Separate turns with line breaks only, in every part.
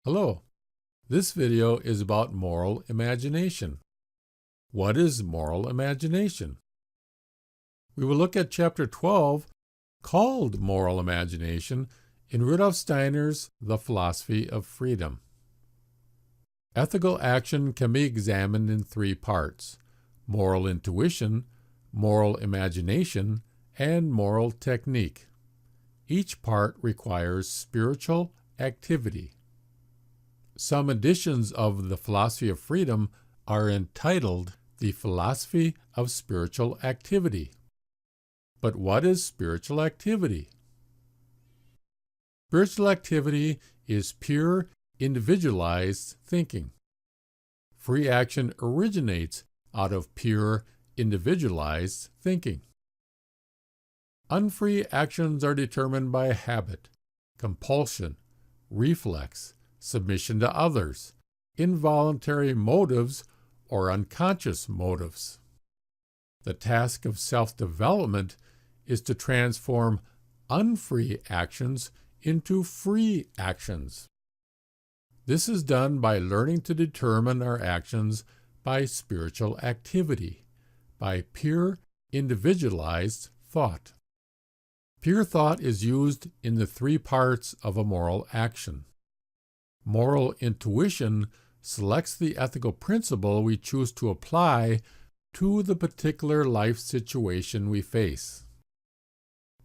Hello, this video is about moral imagination. What is moral imagination? We will look at chapter 12, called Moral Imagination, in Rudolf Steiner's The Philosophy of Freedom. Ethical action can be examined in three parts: moral intuition, moral imagination, and moral technique. Each part requires spiritual activity. Some editions of The Philosophy of Freedom are entitled The Philosophy of Spiritual Activity. But what is spiritual activity? Spiritual activity is pure, individualized thinking. Free action originates out of pure, individualized thinking. Unfree actions are determined by habit, compulsion, reflex, submission to others, involuntary motives, or unconscious motives. The task of self-development is to transform unfree actions into free actions. This is done by learning to determine our actions by spiritual activity, by pure, individualized thought. Pure thought is used in the three parts of a moral action. Moral intuition selects the ethical principle we choose to apply to the particular life situation we face.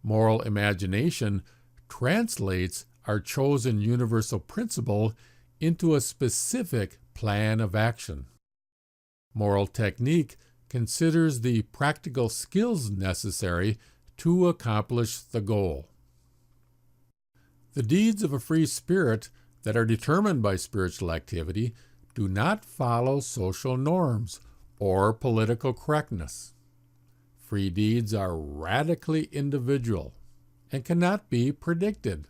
Moral imagination translates our chosen universal principle into a specific plan of action. Moral technique considers the practical skills necessary to accomplish the goal. The deeds of a free spirit that are determined by spiritual activity do not follow social norms or political correctness. Free deeds are radically individual and cannot be predicted.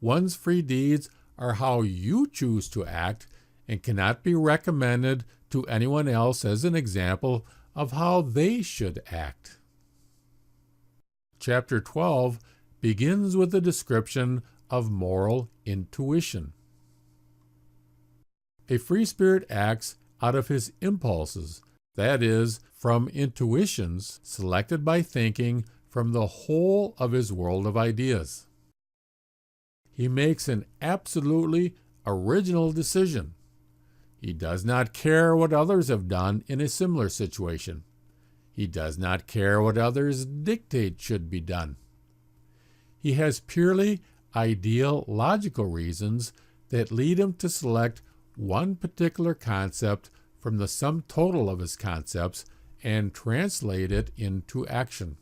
One's free deeds are how you choose to act and cannot be recommended to anyone else as an example of how they should act. Chapter 12 begins with a description of moral intuition. A free spirit acts out of his impulses, that is, from intuitions selected by thinking from the whole of his world of ideas. He makes an absolutely original decision. He does not care what others have done in a similar situation. He does not care what others dictate should be done. He has purely ideal logical reasons that lead him to select one particular concept from the sum total of his concepts and translate it into action.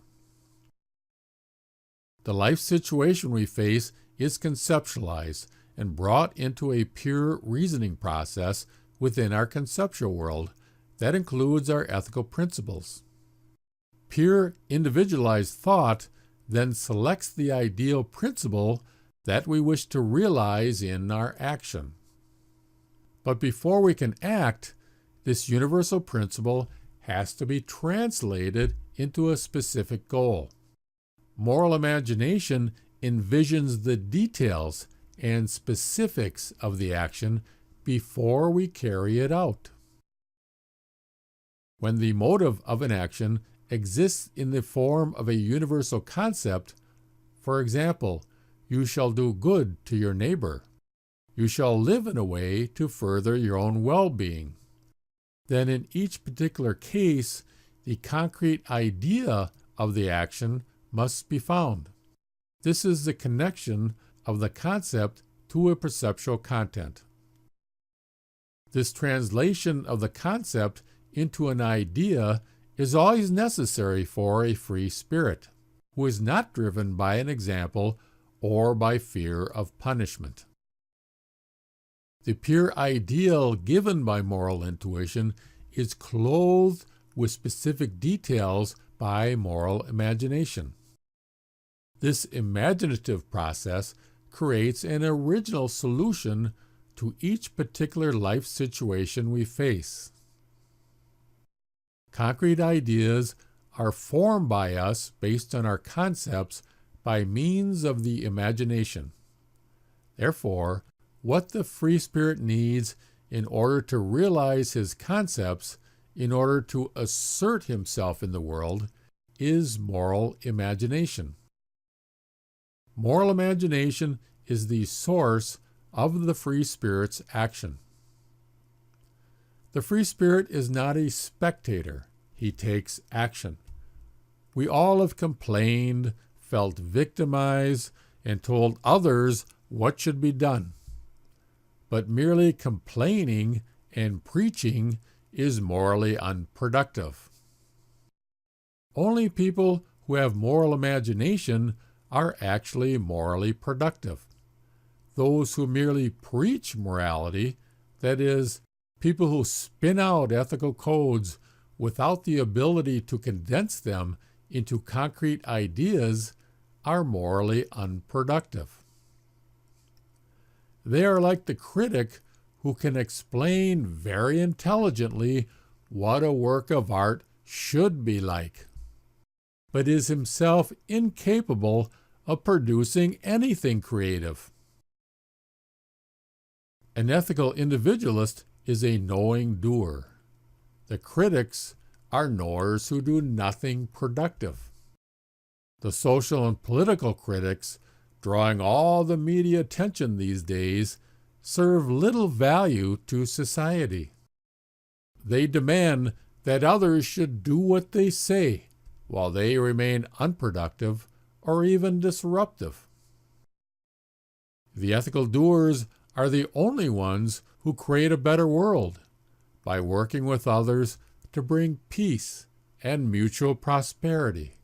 The life situation we face is conceptualized and brought into a pure reasoning process within our conceptual world that includes our ethical principles. Pure individualized thought then selects the ideal principle that we wish to realize in our action. But before we can act, this universal principle has to be translated into a specific goal. Moral imagination envisions the details and specifics of the action before we carry it out. When the motive of an action exists in the form of a universal concept, for example, you shall do good to your neighbor, you shall live in a way to further your own well-being, then in each particular case, the concrete idea of the action must be found. This is the connection of the concept to a perceptual content. This translation of the concept into an idea is always necessary for a free spirit, who is not driven by an example or by fear of punishment. The pure ideal given by moral intuition is clothed with specific details by moral imagination. This imaginative process creates an original solution to each particular life situation we face. Concrete ideas are formed by us based on our concepts by means of the imagination. Therefore, what the free spirit needs in order to realize his concepts, in order to assert himself in the world, is moral imagination. Moral imagination is the source of the free spirit's action. The free spirit is not a spectator. He takes action. We all have complained, felt victimized, and told others what should be done. But merely complaining and preaching is morally unproductive. Only people who have moral imagination are actually morally productive. Those who merely preach morality, that is, people who spin out ethical codes without the ability to condense them into concrete ideas, are morally unproductive. They are like the critic who can explain very intelligently what a work of art should be like, but is himself incapable of producing anything creative. An ethical individualist is a knowing doer. The critics are knowers who do nothing productive. The social and political critics, drawing all the media attention these days, serve little value to society. They demand that others should do what they say, while they remain unproductive or even disruptive. The ethical doers are the only ones who create a better world by working with others to bring peace and mutual prosperity.